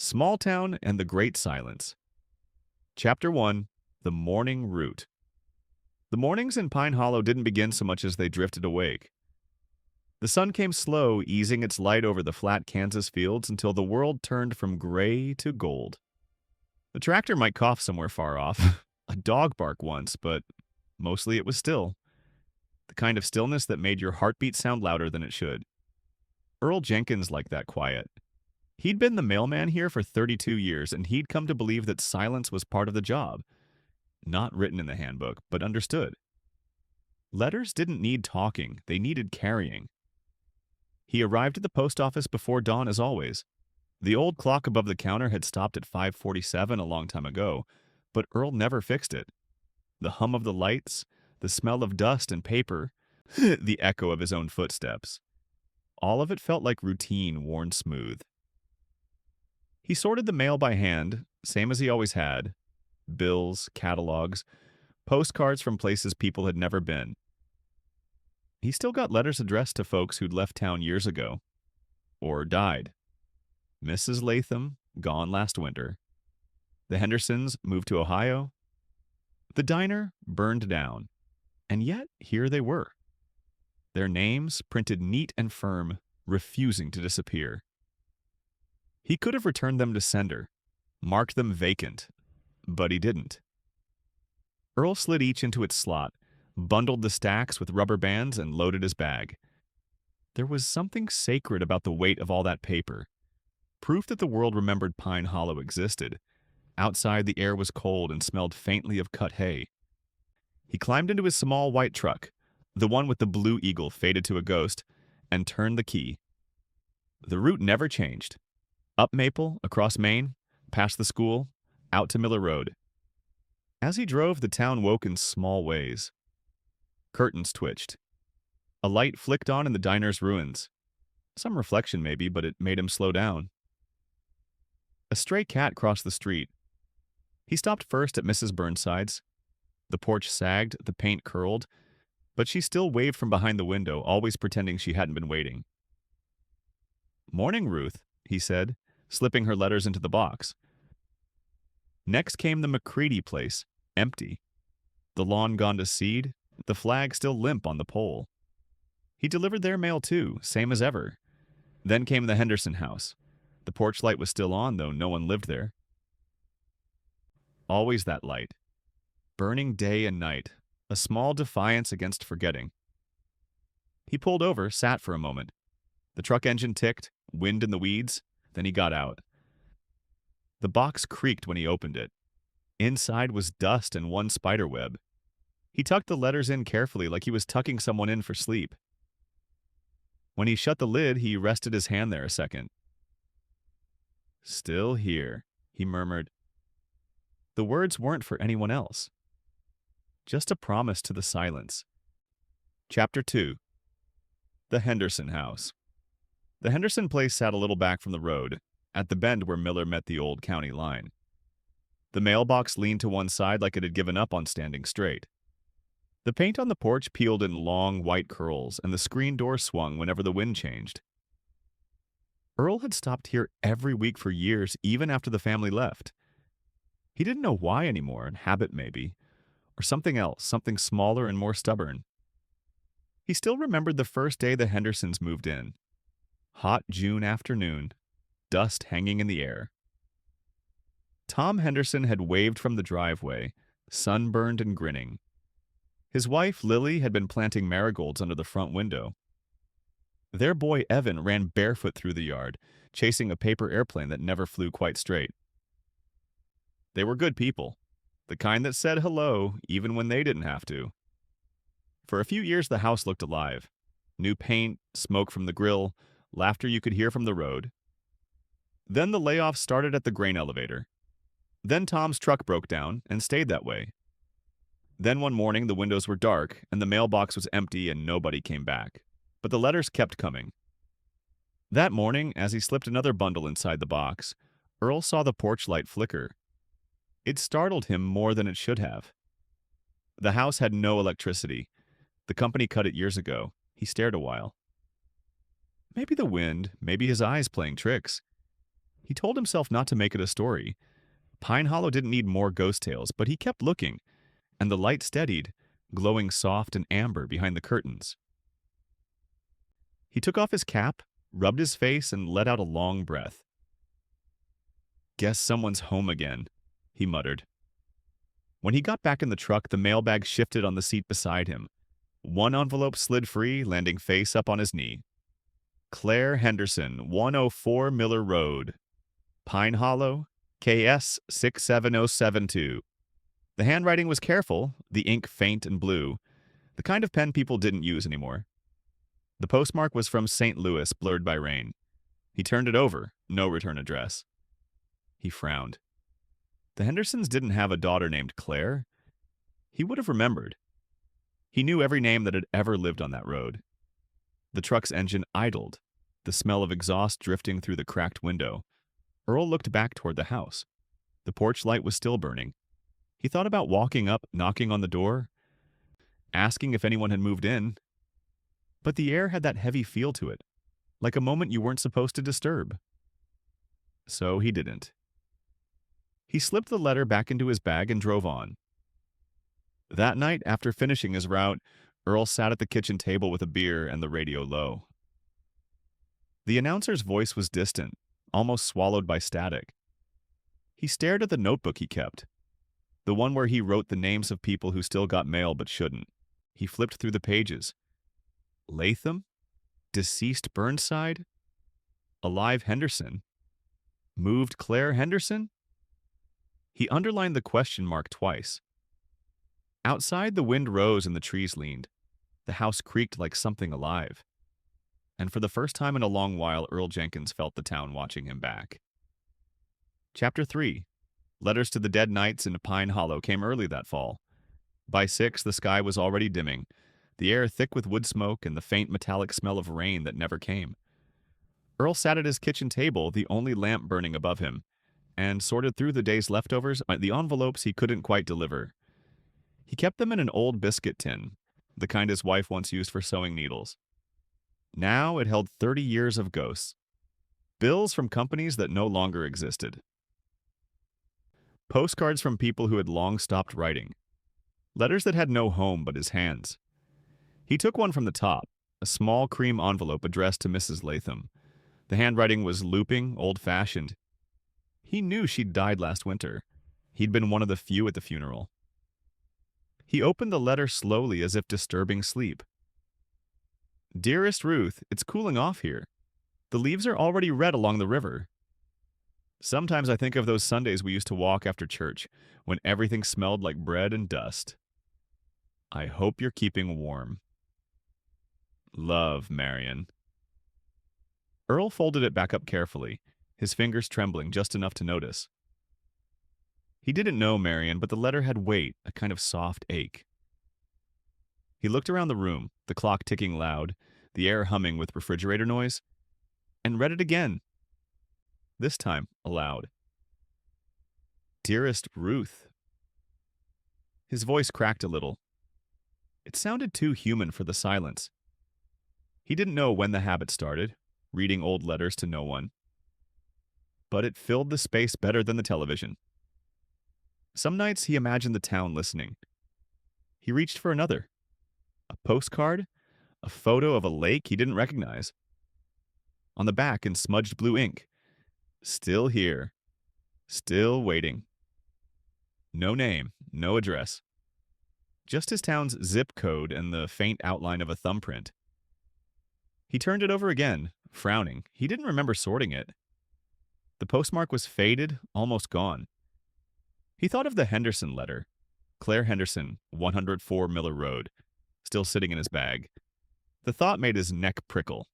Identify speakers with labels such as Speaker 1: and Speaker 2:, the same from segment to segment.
Speaker 1: Small Town and the Great Silence. Chapter 1. The Morning Route. The mornings in Pine Hollow didn't begin so much as they drifted awake. The sun came slow, easing its light over the flat Kansas fields until the world turned from gray to gold. The tractor might cough somewhere far off, a dog bark once, but mostly it was still. The kind of stillness that made your heartbeat sound louder than it should. Earl Jenkins liked that quiet. He'd been the mailman here for 32 years, and he'd come to believe that silence was part of the job. Not written in the handbook, but understood. Letters didn't need talking, they needed carrying. He arrived at the post office before dawn as always. The old clock above the counter had stopped at 5:47 a long time ago, but Earl never fixed it. The hum of the lights, the smell of dust and paper, the echo of his own footsteps. All of it felt like routine worn smooth. He sorted the mail by hand, same as he always had. Bills, catalogs, postcards from places people had never been. He still got letters addressed to folks who'd left town years ago. Or died. Mrs. Latham, gone last winter. The Hendersons moved to Ohio. The diner burned down. And yet, here they were. Their names printed neat and firm, refusing to disappear. He could have returned them to sender, marked them vacant, but he didn't. Earl slid each into its slot, bundled the stacks with rubber bands, and loaded his bag. There was something sacred about the weight of all that paper. Proof that the world remembered Pine Hollow existed. Outside, the air was cold and smelled faintly of cut hay. He climbed into his small white truck, the one with the blue eagle faded to a ghost, and turned the key. The route never changed. Up Maple, across Maine, past the school, out to Miller Road. As he drove, the town woke in small ways. Curtains twitched. A light flicked on in the diner's ruins. Some reflection maybe, but it made him slow down. A stray cat crossed the street. He stopped first at Mrs. Burnside's. The porch sagged, the paint curled, but she still waved from behind the window, always pretending she hadn't been waiting. "Morning, Ruth," he said, slipping her letters into the box. Next came the McCready place, empty. The lawn gone to seed, the flag still limp on the pole. He delivered their mail too, same as ever. Then came the Henderson house. The porch light was still on, though no one lived there. Always that light. Burning day and night, a small defiance against forgetting. He pulled over, sat for a moment. The truck engine ticked, wind in the weeds, then he got out. The box creaked when he opened it. Inside was dust and one spider web. He tucked the letters in carefully like he was tucking someone in for sleep. When he shut the lid, he rested his hand there a second. "Still here," he murmured. The words weren't for anyone else. Just a promise to the silence. Chapter 2. The Henderson House. The Henderson place sat a little back from the road, at the bend where Miller met the old county line. The mailbox leaned to one side like it had given up on standing straight. The paint on the porch peeled in long, white curls, and the screen door swung whenever the wind changed. Earl had stopped here every week for years, even after the family left. He didn't know why anymore, habit maybe, or something else, something smaller and more stubborn. He still remembered the first day the Hendersons moved in. Hot June afternoon, dust hanging in the air. Tom Henderson had waved from the driveway, sunburned and grinning. His wife, Lily, had been planting marigolds under the front window. Their boy, Evan, ran barefoot through the yard, chasing a paper airplane that never flew quite straight. They were good people, the kind that said hello even when they didn't have to. For a few years, the house looked alive. New paint, smoke from the grill, laughter you could hear from the road. Then the layoff started at the grain elevator. Then Tom's truck broke down and stayed that way. Then one morning the windows were dark and the mailbox was empty and nobody came back. But the letters kept coming. That morning, as he slipped another bundle inside the box, Earl saw the porch light flicker. It startled him more than it should have. The house had no electricity. The company cut it years ago. He stared a while. Maybe the wind, maybe his eyes playing tricks. He told himself not to make it a story. Pine Hollow didn't need more ghost tales, but he kept looking, and the light steadied, glowing soft and amber behind the curtains. He took off his cap, rubbed his face, and let out a long breath. "Guess someone's home again," he muttered. When he got back in the truck, the mailbag shifted on the seat beside him. One envelope slid free, landing face up on his knee. Claire Henderson, 104 Miller Road, Pine Hollow, KS 67072. The handwriting was careful, the ink faint and blue, the kind of pen people didn't use anymore. The postmark was from St. Louis, blurred by rain. He turned it over, no return address. He frowned. The Hendersons didn't have a daughter named Claire. He would have remembered. He knew every name that had ever lived on that road. The truck's engine idled, the smell of exhaust drifting through the cracked window. Earl looked back toward the house. The porch light was still burning. He thought about walking up, knocking on the door, asking if anyone had moved in. But the air had that heavy feel to it, like a moment you weren't supposed to disturb. So he didn't. He slipped the letter back into his bag and drove on. That night, after finishing his route, Earl sat at the kitchen table with a beer and the radio low. The announcer's voice was distant, almost swallowed by static. He stared at the notebook he kept, the one where he wrote the names of people who still got mail but shouldn't. He flipped through the pages. Latham? Deceased Burnside? Alive Henderson? Moved Claire Henderson? He underlined the question mark twice. Outside, the wind rose and the trees leaned. The house creaked like something alive. And for the first time in a long while, Earl Jenkins felt the town watching him back. Chapter 3. Letters to the Dead Knights in Pine Hollow came early that fall. By 6, the sky was already dimming, the air thick with wood smoke and the faint metallic smell of rain that never came. Earl sat at his kitchen table, the only lamp burning above him, and sorted through the day's leftovers, the envelopes he couldn't quite deliver. He kept them in an old biscuit tin, the kind his wife once used for sewing needles. Now it held 30 years of ghosts. Bills from companies that no longer existed. Postcards from people who had long stopped writing. Letters that had no home but his hands. He took one from the top, a small cream envelope addressed to Mrs. Latham. The handwriting was looping, old-fashioned. He knew she'd died last winter. He'd been one of the few at the funeral. He opened the letter slowly as if disturbing sleep. Dearest Ruth, it's cooling off here. The leaves are already red along the river. Sometimes I think of those Sundays we used to walk after church, when everything smelled like bread and dust. I hope you're keeping warm. Love, Marion. Earl folded it back up carefully, his fingers trembling just enough to notice. He didn't know Marion, but the letter had weight, a kind of soft ache. He looked around the room, the clock ticking loud, the air humming with refrigerator noise, and read it again. This time, aloud. Dearest Ruth. His voice cracked a little. It sounded too human for the silence. He didn't know when the habit started, reading old letters to no one. But it filled the space better than the television. Some nights he imagined the town listening. He reached for another. A postcard? A photo of a lake he didn't recognize. On the back, in smudged blue ink, still here. Still waiting. No name, no address. Just his town's zip code and the faint outline of a thumbprint. He turned it over again, frowning. He didn't remember sorting it. The postmark was faded, almost gone. He thought of the Henderson letter. Claire Henderson, 104 Miller Road, still sitting in his bag. The thought made his neck prickle.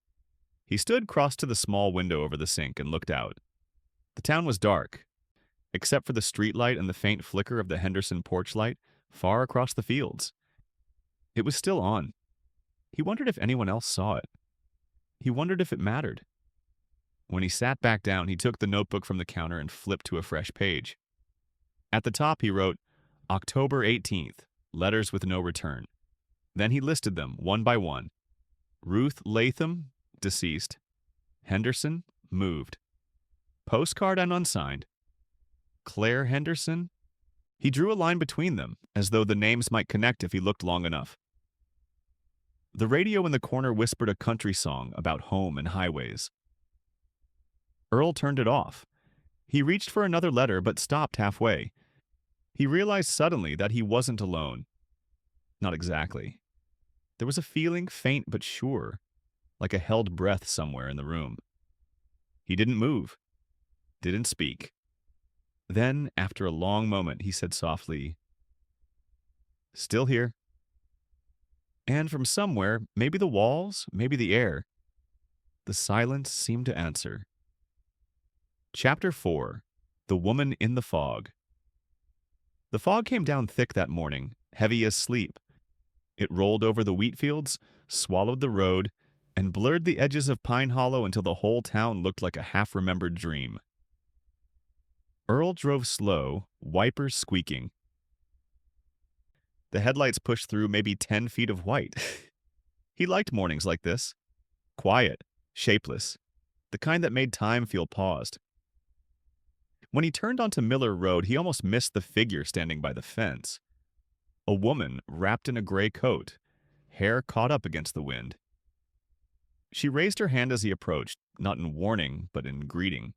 Speaker 1: He stood crossed to the small window over the sink and looked out. The town was dark, except for the streetlight and the faint flicker of the Henderson porch light far across the fields. It was still on. He wondered if anyone else saw it. He wondered if it mattered. When he sat back down, he took the notebook from the counter and flipped to a fresh page. At the top, he wrote, October 18th, letters with no return. Then he listed them, one by one. Ruth Latham, deceased. Henderson, moved. Postcard and unsigned. Claire Henderson? He drew a line between them, as though the names might connect if he looked long enough. The radio in the corner whispered a country song about home and highways. Earl turned it off. He reached for another letter but stopped halfway. He realized suddenly that he wasn't alone. Not exactly. There was a feeling, faint but sure, like a held breath somewhere in the room. He didn't move, didn't speak. Then, after a long moment, he said softly, "Still here." And from somewhere, maybe the walls, maybe the air, the silence seemed to answer. Chapter 4. The Woman in the Fog. The fog came down thick that morning, heavy as sleep. It rolled over the wheat fields, swallowed the road, and blurred the edges of Pine Hollow until the whole town looked like a half-remembered dream. Earl drove slow, wipers squeaking. The headlights pushed through maybe 10 feet of white. He liked mornings like this. Quiet, shapeless, the kind that made time feel paused. When he turned onto Miller Road, he almost missed the figure standing by the fence. A woman wrapped in a gray coat, hair caught up against the wind. She raised her hand as he approached, not in warning, but in greeting.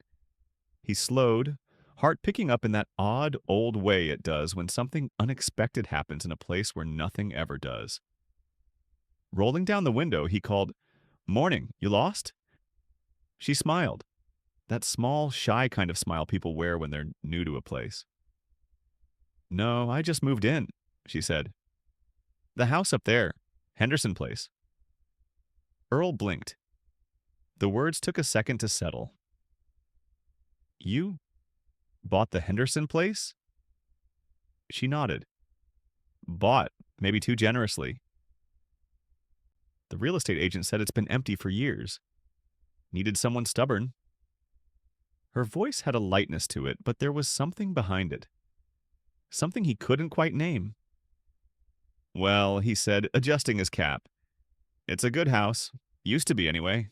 Speaker 1: He slowed, heart picking up in that odd, old way it does when something unexpected happens in a place where nothing ever does. Rolling down the window, he called, "Morning, you lost?" She smiled, that small, shy kind of smile people wear when they're new to a place. "No, I just moved in," she said. "The house up there, Henderson Place." Earl blinked. The words took a second to settle. "You bought the Henderson Place?" She nodded. "Bought, maybe too generously. The real estate agent said it's been empty for years. Needed someone stubborn." Her voice had a lightness to it, but there was something behind it. Something he couldn't quite name. "Well," he said, adjusting his cap. "It's a good house. Used to be, anyway."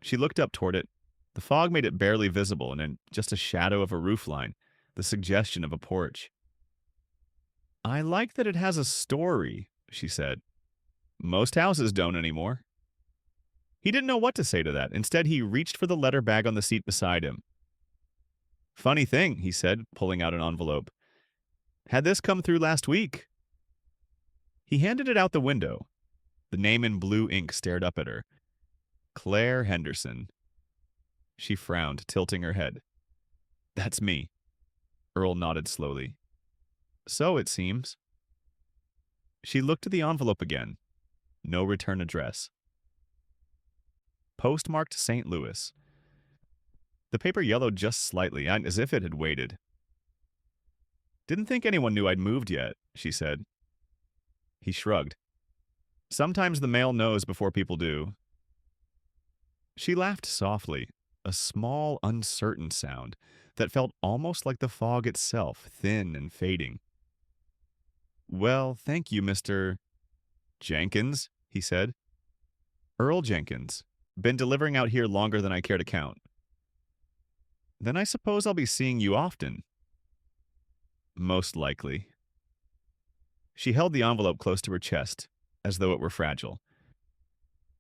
Speaker 1: She looked up toward it. The fog made it barely visible, and then just a shadow of a roofline, the suggestion of a porch. "I like that it has a story," she said. "Most houses don't anymore." He didn't know what to say to that. Instead, he reached for the letter bag on the seat beside him. "Funny thing," he said, pulling out an envelope. "Had this come through last week." He handed it out the window. The name in blue ink stared up at her. Claire Henderson. She frowned, tilting her head. "That's me." Earl nodded slowly. "So it seems." She looked at the envelope again. No return address. Postmarked St. Louis. The paper yellowed just slightly, as if it had waited. "Didn't think anyone knew I'd moved yet," she said. He shrugged. "Sometimes the mail knows before people do." She laughed softly, a small, uncertain sound that felt almost like the fog itself, thin and fading. "Well, thank you, Mr. Jenkins," he said. "Earl Jenkins. Been delivering out here longer than I care to count." "Then I suppose I'll be seeing you often." "Most likely." She held the envelope close to her chest, as though it were fragile.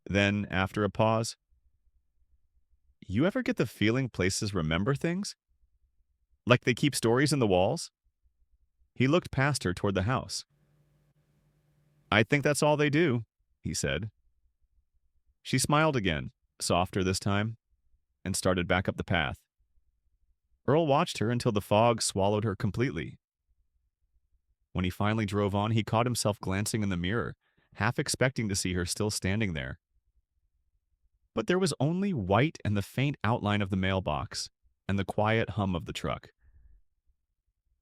Speaker 1: Then, after a pause, "You ever get the feeling places remember things? Like they keep stories in the walls?" He looked past her toward the house. "I think that's all they do," he said. She smiled again, softer this time, and started back up the path. Earl watched her until the fog swallowed her completely. When he finally drove on, he caught himself glancing in the mirror, half expecting to see her still standing there. But there was only white and the faint outline of the mailbox, and the quiet hum of the truck.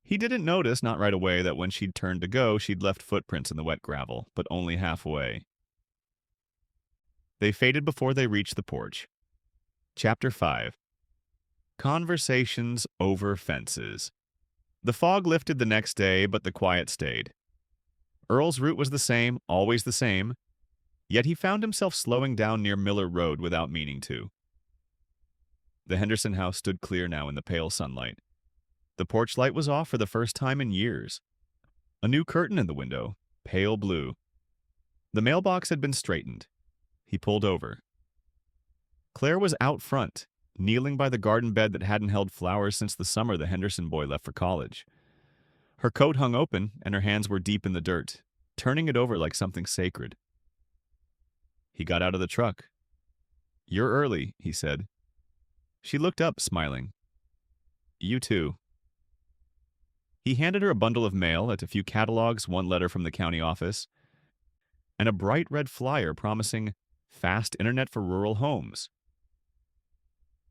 Speaker 1: He didn't notice, not right away, that when she'd turned to go, she'd left footprints in the wet gravel, but only halfway. They faded before they reached the porch. Chapter 5. Conversations over fences. The fog lifted the next day, but the quiet stayed. Earl's route was the same, always the same, yet he found himself slowing down near Miller Road without meaning to. The Henderson house stood clear now in the pale sunlight. The porch light was off for the first time in years. A new curtain in the window, pale blue. The mailbox had been straightened. He pulled over. Claire was out front, kneeling by the garden bed that hadn't held flowers since the summer the Henderson boy left for college. Her coat hung open, and her hands were deep in the dirt, turning it over like something sacred. He got out of the truck. "You're early," he said. She looked up, smiling. "You too." He handed her a bundle of mail, a few catalogs, one letter from the county office, and a bright red flyer promising fast internet for rural homes.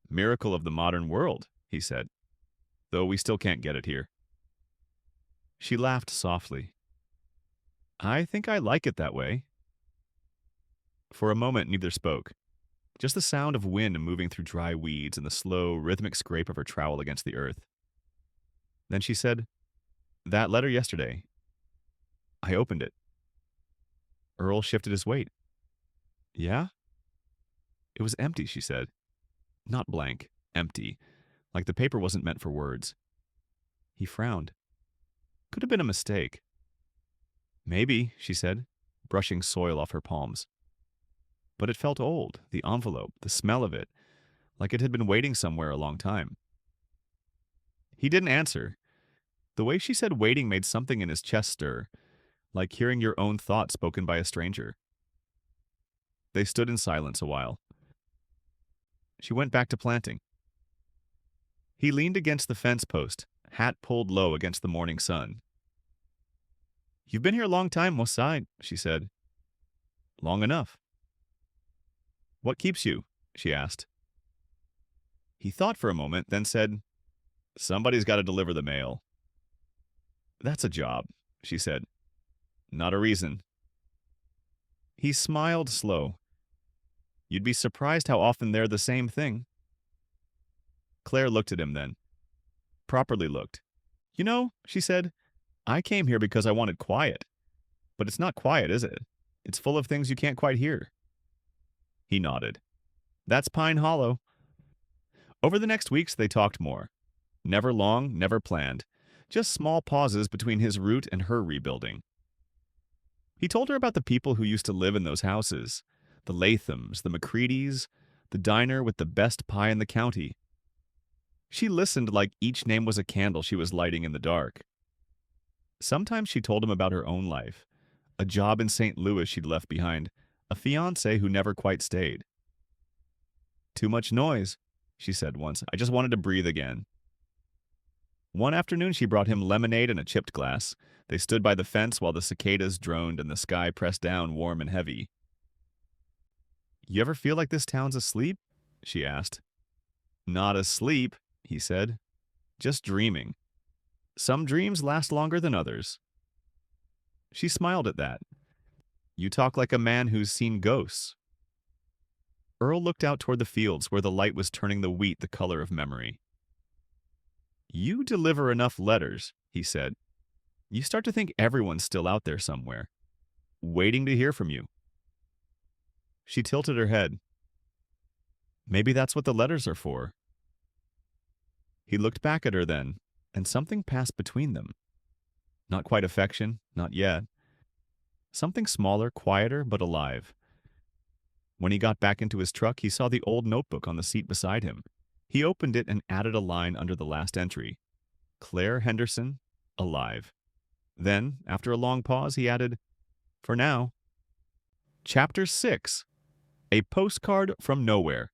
Speaker 1: "Miracle of the modern world," he said, "though we still can't get it here." She laughed softly. "I think I like it that way." For a moment, neither spoke. Just the sound of wind moving through dry weeds and the slow, rhythmic scrape of her trowel against the earth. Then she said, "That letter yesterday. I opened it." Earl shifted his weight. "Yeah?" "It was empty," she said. Not blank, empty, like the paper wasn't meant for words. He frowned. Could have been a mistake. "Maybe," she said, brushing soil off her palms. But it felt old, the envelope, the smell of it, like it had been waiting somewhere a long time. He didn't answer. The way she said waiting made something in his chest stir, like hearing your own thoughts spoken by a stranger. They stood in silence a while. She went back to planting. He leaned against the fence post, hat pulled low against the morning sun. "You've been here a long time, Mosai," she said. "Long enough." "What keeps you?" she asked. He thought for a moment, then said, "Somebody's got to deliver the mail." "That's a job," she said. "Not a reason." He smiled slow. "You'd be surprised how often they're the same thing." Claire looked at him then. Properly looked. "You know," she said, "I came here because I wanted quiet. But it's not quiet, is it? It's full of things you can't quite hear." He nodded. "That's Pine Hollow." Over the next weeks, they talked more. Never long, never planned. Just small pauses between his route and her rebuilding. He told her about the people who used to live in those houses. The Lathams, the McCreadys, the diner with the best pie in the county. She listened like each name was a candle she was lighting in the dark. Sometimes she told him about her own life. A job in St. Louis she'd left behind. A fiancé who never quite stayed. "Too much noise," she said once. "I just wanted to breathe again." One afternoon she brought him lemonade in a chipped glass. They stood by the fence while the cicadas droned and the sky pressed down warm and heavy. "You ever feel like this town's asleep?" she asked. "Not asleep," he said. "Just dreaming. Some dreams last longer than others." She smiled at that. "You talk like a man who's seen ghosts." Earl looked out toward the fields where the light was turning the wheat the color of memory. "You deliver enough letters," he said. "You start to think everyone's still out there somewhere, waiting to hear from you." She tilted her head. "Maybe that's what the letters are for." He looked back at her then, and something passed between them. Not quite affection, not yet. Something smaller, quieter, but alive. When he got back into his truck, he saw the old notebook on the seat beside him. He opened it and added a line under the last entry. Claire Henderson, alive. Then, after a long pause, he added, "For now." Chapter 6. A Postcard from Nowhere.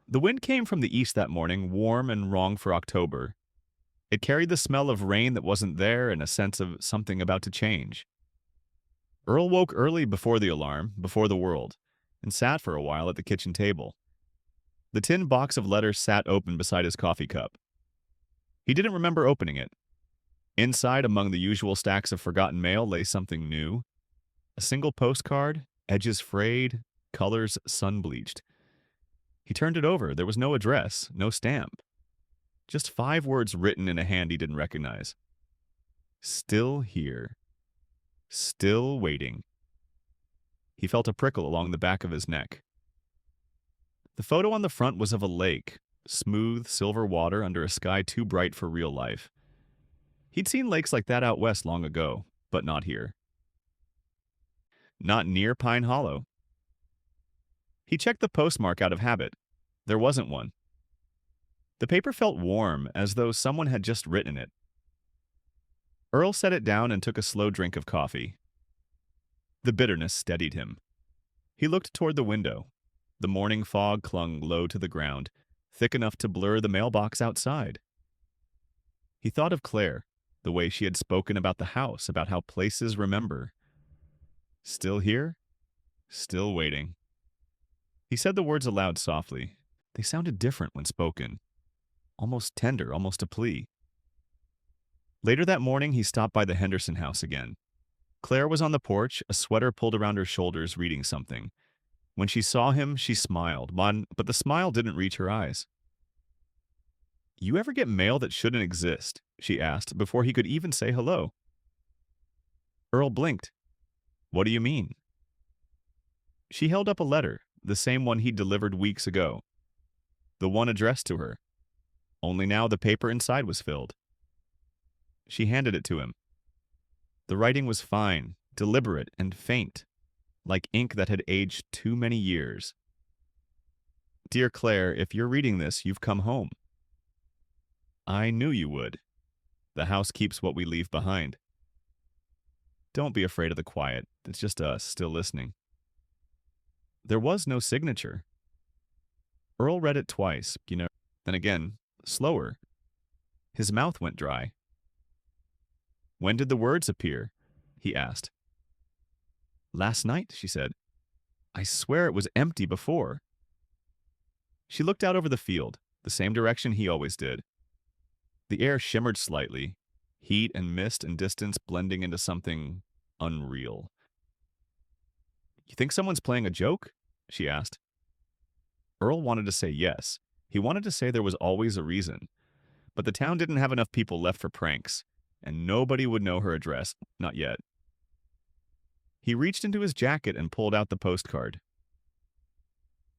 Speaker 1: The wind came from the east that morning, warm and wrong for October. It carried the smell of rain that wasn't there and a sense of something about to change. Earl woke early before the alarm, before the world, and sat for a while at the kitchen table. The tin box of letters sat open beside his coffee cup. He didn't remember opening it. Inside, among the usual stacks of forgotten mail, lay something new. A single postcard, edges frayed, colors sun-bleached. He turned it over. There was no address, no stamp. Just 5 words written in a hand he didn't recognize. Still here. Still waiting. He felt a prickle along the back of his neck. The photo on the front was of a lake, smooth, silver water under a sky too bright for real life. He'd seen lakes like that out west long ago, but not here. Not near Pine Hollow. He checked the postmark out of habit. There wasn't one. The paper felt warm, as though someone had just written it. Earl set it down and took a slow drink of coffee. The bitterness steadied him. He looked toward the window. The morning fog clung low to the ground, thick enough to blur the mailbox outside. He thought of Claire, the way she had spoken about the house, about how places remember. Still here? Still waiting. He said the words aloud softly. They sounded different when spoken. Almost tender, almost a plea. Later that morning, he stopped by the Henderson house again. Claire was on the porch, a sweater pulled around her shoulders, reading something. When she saw him, she smiled, but the smile didn't reach her eyes. "You ever get mail that shouldn't exist?" she asked, before he could even say hello. Earl blinked. "What do you mean?" She held up a letter, the same one he'd delivered weeks ago. The one addressed to her. Only now the paper inside was filled. She handed it to him. The writing was fine, deliberate, and faint, like ink that had aged too many years. "Dear Claire, if you're reading this, you've come home. I knew you would. The house keeps what we leave behind. Don't be afraid of the quiet. It's just us, still listening." There was no signature. Earl read it twice, then again, slower. His mouth went dry. "When did the words appear?" he asked. "Last night," she said. "I swear it was empty before." She looked out over the field, the same direction he always did. The air shimmered slightly, heat and mist and distance blending into something unreal. "You think someone's playing a joke?" she asked. Earl wanted to say yes. He wanted to say there was always a reason. But the town didn't have enough people left for pranks, and nobody would know her address, not yet. He reached into his jacket and pulled out the postcard.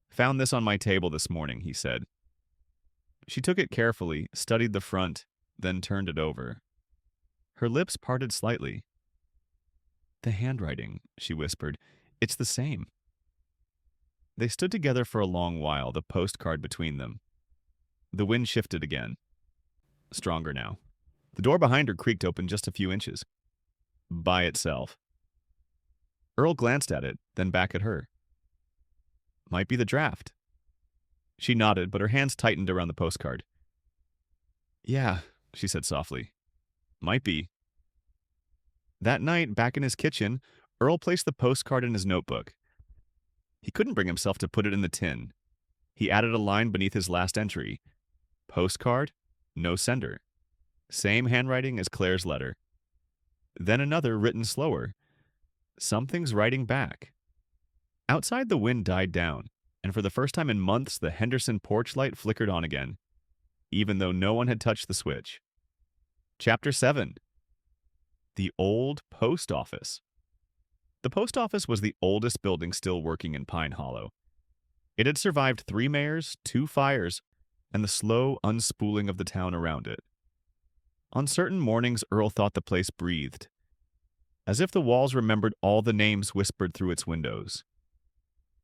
Speaker 1: "Found this on my table this morning," he said. She took it carefully, studied the front, then turned it over. Her lips parted slightly. "The handwriting," she whispered. "It's the same." They stood together for a long while, the postcard between them. The wind shifted again. Stronger now. The door behind her creaked open just a few inches. By itself. Earl glanced at it, then back at her. "Might be the draft." She nodded, but her hands tightened around the postcard. "Yeah," she said softly. "Might be." That night, back in his kitchen, Earl placed the postcard in his notebook. He couldn't bring himself to put it in the tin. He added a line beneath his last entry. Postcard, no sender. Same handwriting as Claire's letter. Then another written slower. Something's writing back. Outside, the wind died down, and for the first time in months, the Henderson porch light flickered on again, even though no one had touched the switch. Chapter 7. The Old Post Office. The post office was the oldest building still working in Pine Hollow. It had survived 3 mayors, 2 fires, and the slow unspooling of the town around it. On certain mornings, Earl thought the place breathed, as if the walls remembered all the names whispered through its windows.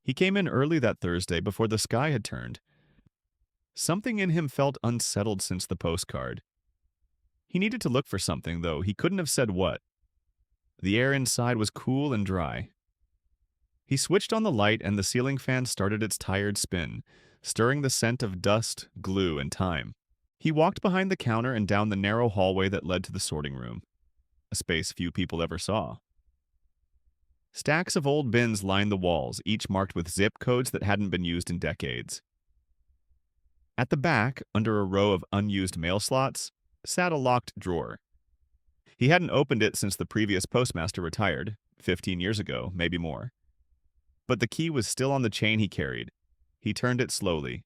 Speaker 1: He came in early that Thursday before the sky had turned. Something in him felt unsettled since the postcard. He needed to look for something, though he couldn't have said what. The air inside was cool and dry. He switched on the light and the ceiling fan started its tired spin, stirring the scent of dust, glue, and time. He walked behind the counter and down the narrow hallway that led to the sorting room, a space few people ever saw. Stacks of old bins lined the walls, each marked with zip codes that hadn't been used in decades. At the back, under a row of unused mail slots, sat a locked drawer. He hadn't opened it since the previous postmaster retired, 15 years ago, maybe more. But the key was still on the chain he carried. He turned it slowly.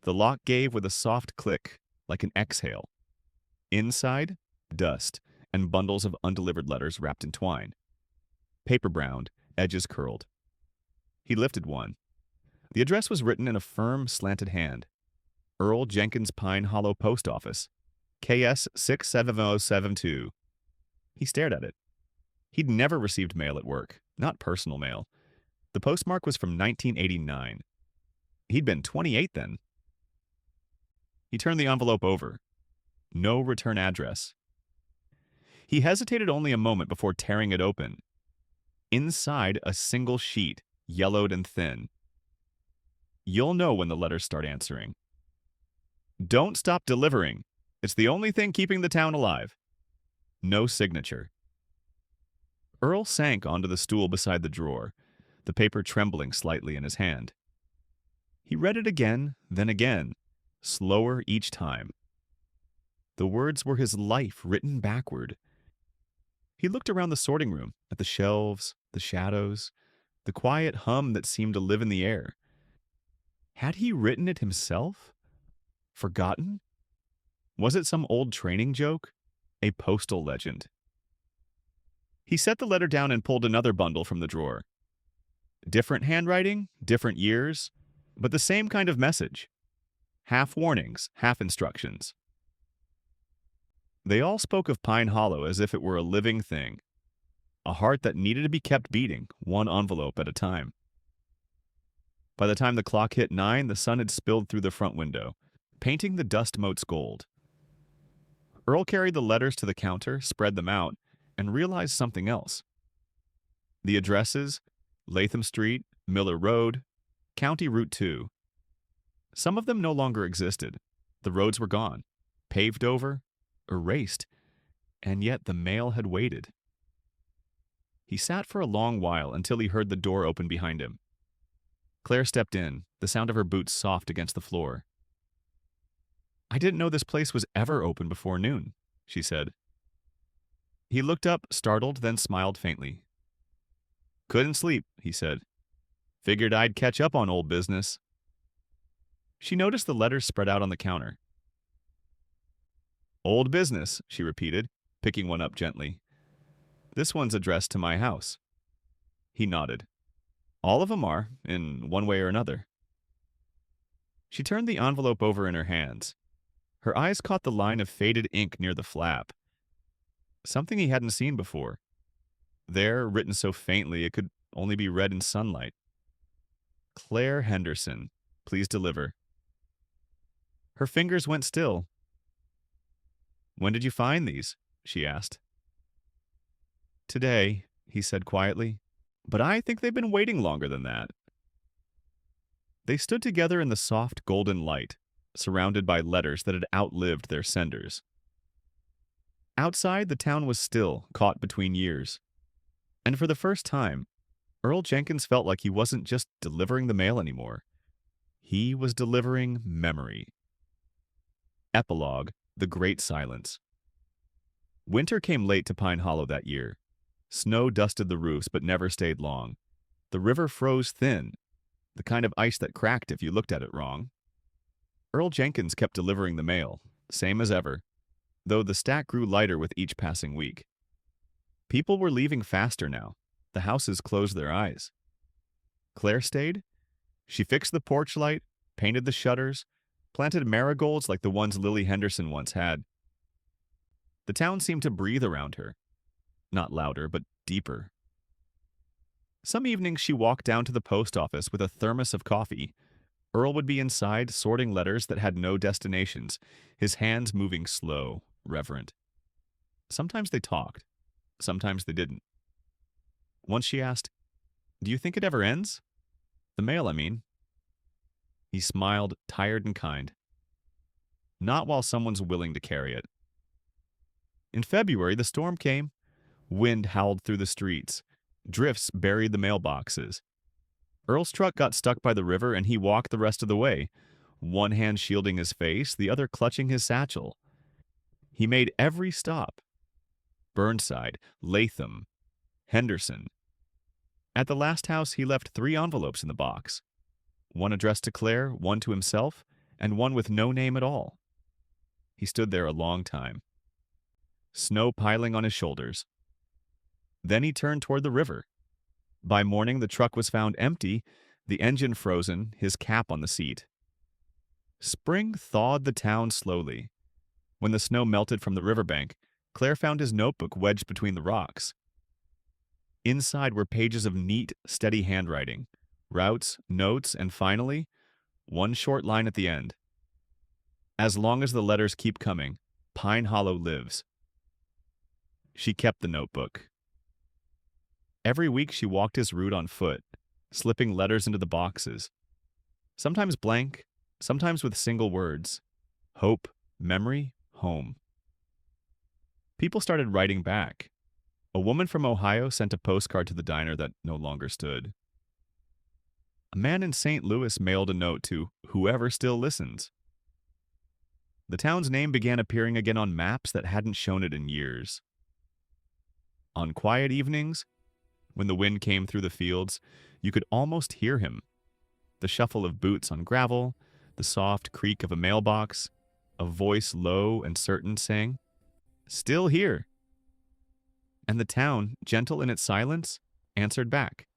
Speaker 1: The lock gave with a soft click, like an exhale. Inside, dust and bundles of undelivered letters wrapped in twine. Paper-browned, edges curled. He lifted one. The address was written in a firm, slanted hand. Earl Jenkins Pine Hollow Post Office, KS 67072. He stared at it. He'd never received mail at work, not personal mail. The postmark was from 1989. He'd been 28 then. He turned the envelope over. No return address. He hesitated only a moment before tearing it open. Inside, a single sheet, yellowed and thin. You'll know when the letters start answering. Don't stop delivering. It's the only thing keeping the town alive. No signature. Earl sank onto the stool beside the drawer, the paper trembling slightly in his hand. He read it again, then again, slower each time. The words were his life written backward. He looked around the sorting room, at the shelves, the shadows, the quiet hum that seemed to live in the air. Had he written it himself? Forgotten? Was it some old training joke? A postal legend? He set the letter down and pulled another bundle from the drawer. Different handwriting, different years, but the same kind of message. Half warnings, half instructions. They all spoke of Pine Hollow as if it were a living thing, a heart that needed to be kept beating, one envelope at a time. By the time the clock hit 9, the sun had spilled through the front window, painting the dust motes gold. Earl carried the letters to the counter, spread them out, and realized something else. The addresses, Latham Street, Miller Road, County Route 2. Some of them no longer existed. The roads were gone, paved over, erased, and yet the mail had waited. He sat for a long while until he heard the door open behind him. Claire stepped in, the sound of her boots soft against the floor. "I didn't know this place was ever open before noon," she said. He looked up, startled, then smiled faintly. "Couldn't sleep," he said. "Figured I'd catch up on old business." She noticed the letters spread out on the counter. "Old business," she repeated, picking one up gently. "This one's addressed to my house." He nodded. "All of them are, in one way or another." She turned the envelope over in her hands. Her eyes caught the line of faded ink near the flap. Something he hadn't seen before. There, written so faintly it could only be read in sunlight. "Claire Henderson, please deliver." Her fingers went still. "When did you find these?" she asked. "Today," he said quietly, "but I think they've been waiting longer than that." They stood together in the soft golden light, surrounded by letters that had outlived their senders. Outside, the town was still, caught between years. And for the first time, Earl Jenkins felt like he wasn't just delivering the mail anymore. He was delivering memory. Epilogue: The Great Silence. Winter came late to Pine Hollow that year. Snow dusted the roofs but never stayed long. The river froze thin, the kind of ice that cracked if you looked at it wrong. Earl Jenkins kept delivering the mail, same as ever, though the stack grew lighter with each passing week. People were leaving faster now. The houses closed their eyes. Claire stayed. She fixed the porch light, painted the shutters, planted marigolds like the ones Lily Henderson once had. The town seemed to breathe around her. Not louder, but deeper. Some evenings she walked down to the post office with a thermos of coffee. Earl would be inside, sorting letters that had no destinations, his hands moving slow, reverent. Sometimes they talked. Sometimes they didn't. Once she asked, "Do you think it ever ends? The mail, I mean." He smiled, tired and kind. "Not while someone's willing to carry it." In February, the storm came. Wind howled through the streets. Drifts buried the mailboxes. Earl's truck got stuck by the river and he walked the rest of the way, one hand shielding his face, the other clutching his satchel. He made every stop. Burnside, Latham, Henderson. At the last house, he left 3 envelopes in the box. One addressed to Claire, one to himself, and one with no name at all. He stood there a long time. Snow piling on his shoulders. Then he turned toward the river. By morning, the truck was found empty, the engine frozen, his cap on the seat. Spring thawed the town slowly. When the snow melted from the riverbank, Claire found his notebook wedged between the rocks. Inside were pages of neat, steady handwriting, routes, notes, and finally, one short line at the end. As long as the letters keep coming, Pine Hollow lives. She kept the notebook. Every week she walked his route on foot, slipping letters into the boxes. Sometimes blank, sometimes with single words. Hope, memory, home. People started writing back. A woman from Ohio sent a postcard to the diner that no longer stood. A man in St. Louis mailed a note to whoever still listens. The town's name began appearing again on maps that hadn't shown it in years. On quiet evenings, when the wind came through the fields, you could almost hear him. The shuffle of boots on gravel, the soft creak of a mailbox, a voice low and certain saying, "Still here." And the town, gentle in its silence, answered back,